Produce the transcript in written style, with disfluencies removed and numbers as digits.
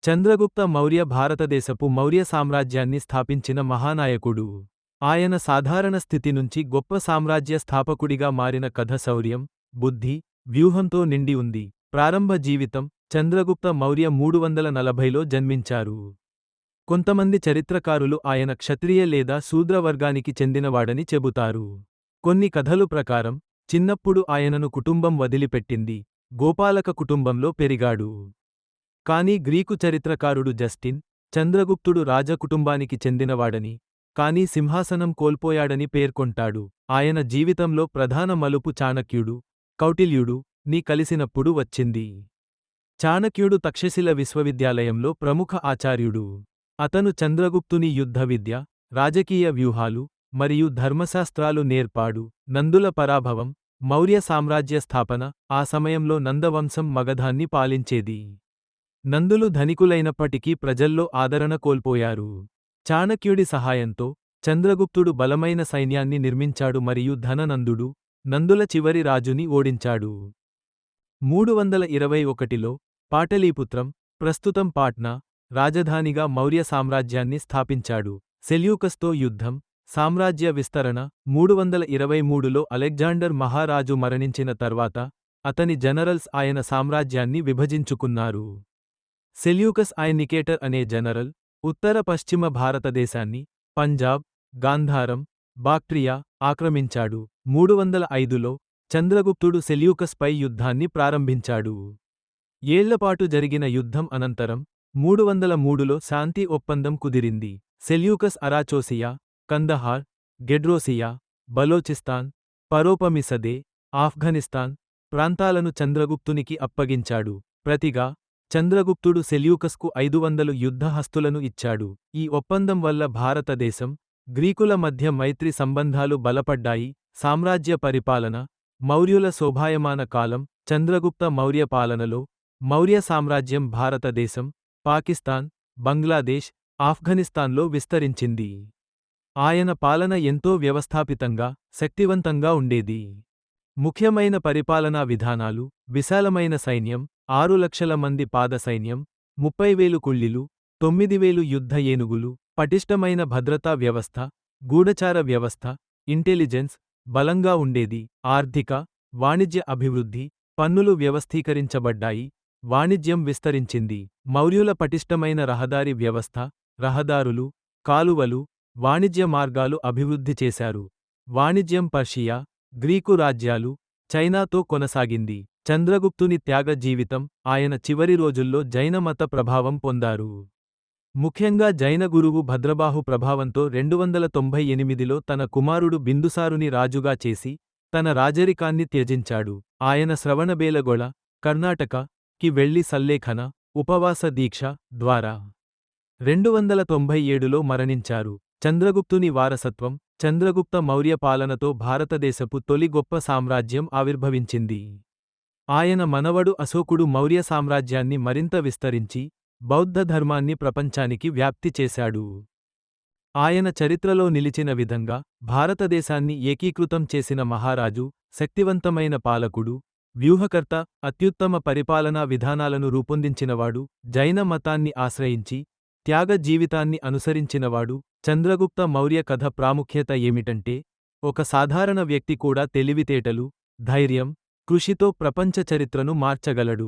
చంద్రగుప్త మౌర్య భారతదేశపు మౌర్య సామ్రాజ్యాన్ని స్థాపించిన మహానాయకుడు. ఆయన సాధారణ స్థితి నుంచి గొప్ప సామ్రాజ్య స్థాపకుడిగా మారిన కథ శౌర్యం, బుద్ధి, వ్యూహంతో నిండి ఉంది. ప్రారంభ జీవితం చంద్రగుప్త మౌర్య 340లో జన్మించారు. కొంతమంది చరిత్రకారులు ఆయన క్షత్రియ లేదా శూద్ర వర్గానికి చెందినవాడని చెబుతారు. కొన్ని కథలు ప్రకారం, చిన్నప్పుడు ఆయనను కుటుంబం వదిలిపెట్టింది, గోపాలక కుటుంబంలో పెరిగాడు. కానీ గ్రీకు చరిత్రకారుడు జస్టిన్, చంద్రగుప్తుడు రాజకుటుంబానికి చెందినవాడని, కానీ సింహాసనం కోల్పోయాడని పేర్కొంటాడు. ఆయన జీవితంలో ప్రధాన మలుపు చాణక్యుడు, కౌటిల్యుడు ని కలిసినప్పుడు వచ్చింది. చాణక్యుడు తక్షశిల విశ్వవిద్యాలయంలో ప్రముఖ ఆచార్యుడు. అతను చంద్రగుప్తుని యుద్ధ విద్య, రాజకీయ వ్యూహాలు మరియు ధర్మశాస్త్రాలు నేర్పాడు. నందుల పరాభవం, మౌర్య సామ్రాజ్య స్థాపన ఆ సమయంలో నందవంశం మగధాన్ని పాలించేది. నందులు ధనికులైనప్పటికీ ప్రజల్లో ఆదరణ కోల్పోయారు. చాణక్యుడి సహాయంతో, చంద్రగుప్తుడు బలమైన సైన్యాన్ని నిర్మించాడు మరియు ధననందుడు, నందుల చివరి రాజుని ఓడించాడు. 321లో, పాటలీపుత్రం, ప్రస్తుతం పాట్నా, రాజధానిగా మౌర్య సామ్రాజ్యాన్ని స్థాపించాడు. సెల్యూకస్తో యుద్ధం, సామ్రాజ్య విస్తరణ 323లో అలెగ్జాండర్ మహారాజు మరణించిన తర్వాత, అతని జనరల్స్ ఆయన సామ్రాజ్యాన్ని విభజించుకున్నారు. సెల్యూకస్ ఐ నికేటర్ అనే జనరల్, ఉత్తర పశ్చిమ భారతదేశాన్ని, పంజాబ్, గాంధారం, బాక్ట్రియా ఆక్రమించాడు. 305లో, చంద్రగుప్తుడు సెల్యూకస్పై యుద్ధాన్ని ప్రారంభించాడు. ఏళ్లపాటు జరిగిన యుద్ధం అనంతరం, 303లో శాంతి ఒప్పందం కుదిరింది. సెల్యూకస్ అరాచోసియా, కందహార్, గెడ్రోసియా, బలోచిస్తాన్, పరోపమిసదే, ఆఫ్ఘనిస్తాన్ ప్రాంతాలను చంద్రగుప్తునికి అప్పగించాడు. ప్రతిగా, చంద్రగుప్తుడు సెల్యూకస్కు 500 యుద్ధ హస్తులను ఇచ్చాడు. ఈ ఒప్పందం వల్ల భారతదేశం, గ్రీకుల మధ్య మైత్రి సంబంధాలు బలపడ్డాయి. సామ్రాజ్య పరిపాలన, మౌర్యుల శోభాయమాన కాలం చంద్రగుప్త మౌర్య పాలనలో, మౌర్య సామ్రాజ్యం భారతదేశం, పాకిస్తాన్, బంగ్లాదేశ్, ఆఫ్ఘనిస్తాన్లో విస్తరించింది. ఆయన పాలన ఎంతో వ్యవస్థాపితంగా, శక్తివంతంగా ఉండేది. ముఖ్యమైన పరిపాలనా విధానాలు, విశాలమైన సైన్యం, 6 లక్షల మంది పాదసైన్యం, 30,000 కుళ్ళిలు, 9,000 యుద్ధ ఏనుగులు, పటిష్టమైన భద్రతా వ్యవస్థ, గూఢచార వ్యవస్థ, ఇంటెలిజెన్స్ బలంగా ఉండేది. ఆర్థిక, వాణిజ్య అభివృద్ధి, పన్నులు వ్యవస్థీకరించబడ్డాయి, వాణిజ్యం విస్తరించింది. మౌర్యుల పటిష్టమైన రహదారి వ్యవస్థ, రహదారులు, కాలువలు, వాణిజ్య మార్గాలు అభివృద్ధి చేశారు. వాణిజ్యం పర్షియా, గ్రీకు రాజ్యాలు, చైనాతో కొనసాగింది. చంద్రగుప్తుని త్యాగ జీవితం ఆయన చివరి రోజుల్లో జైన మత ప్రభావం పొందారు. ముఖ్యంగా జైన గురువు భద్రబాహు ప్రభావంతో 298లో తన కుమారుడు బిందుసారుని రాజుగా చేసి, తన రాజరికాన్ని త్యజించాడు. ఆయన శ్రవణబేలగొళ, కర్ణాటక కి వెళ్లి సల్లేఖన, ఉపవాస దీక్ష ద్వారా 297లో మరణించారు. చంద్రగుప్తుని వారసత్వం, చంద్రగుప్త మౌర్య పాలనతో భారతదేశపు తొలి గొప్ప సామ్రాజ్యం ఆవిర్భవించింది. ఆయన మనవడు అశోకుడు మౌర్య సామ్రాజ్యాన్ని మరింత విస్తరించి, బౌద్ధ ధర్మాన్ని ప్రపంచానికి వ్యాప్తి చేశాడు. ఆయన చరిత్రలో నిలిచిన విధంగా, భారతదేశాన్ని ఏకీకృతం చేసిన మహారాజు, శక్తివంతమైన పాలకుడు, వ్యూహకర్త, అత్యుత్తమ పరిపాలనా విధానాలను రూపొందించినవాడు, జైన మతాన్ని ఆశ్రయించి, త్యాగ జీవితాన్ని అనుసరించినవాడు. చంద్రగుప్త మౌర్య కథ ప్రాముఖ్యత ఏమిటంటే, ఒక సాధారణ వ్యక్తి కూడా తెలివితేటలు, ధైర్యం, కృషితో ప్రపంచ చరిత్రను మార్చగలడు.